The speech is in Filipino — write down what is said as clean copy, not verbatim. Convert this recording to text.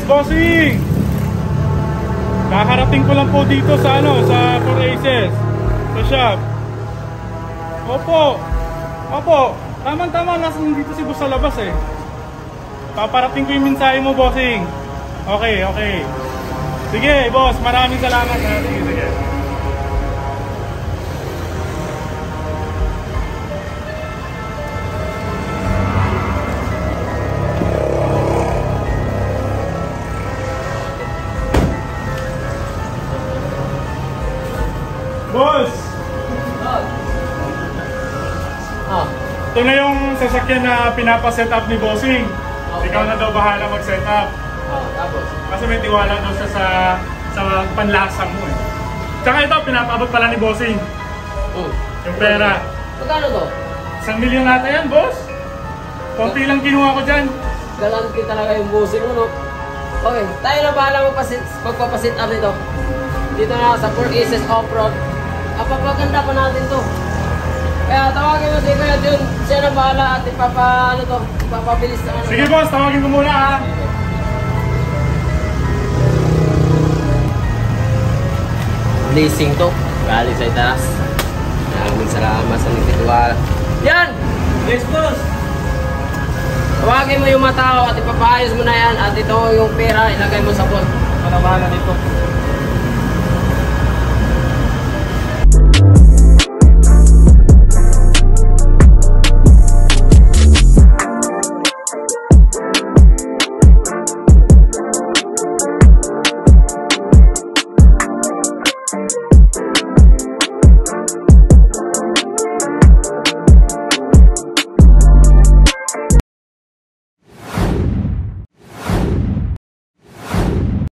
bossing! Kakarating ko lang po dito sa sa 4 Aces. Sa shop. Opo. Tama-tama, nasa dito si boss sa labas eh. Paparating ko yung mensahe mo, bossing. Okay. Sige, boss, maraming salamat. Sige. Boss! Ito na yung sasakyan na pinapaset up ni bossing. Ikaw na daw bahala mag-set up. Tapos? Kasi may tiwala daw siya sa panlasa mo eh. Tsaka ito, pinapaabot pala ni bossing. Yung pera. Magkano to? 1 milyon nata yan, boss. Konti lang kinuha ko dyan. Galante talaga yung bossing mo, no? Okay, tayo na bahala magpapasit up nito. Dito na sa 4 Aces Off-Road. Papaganda pa natin to. Kaya tawagin mo si Kuya Jun. Siya na bahala at ipapabilis na ano. Sige boss, tawagin ko muna ha. Blessing to. Galing sa itaas. Maraming salamat sa nagtitiwala. Yan! Yes boss! Tawagin mo yung mga tao at ipapaayos mo na yan. At ito yung pera, ilagay mo sa bot. Ano bahala dito?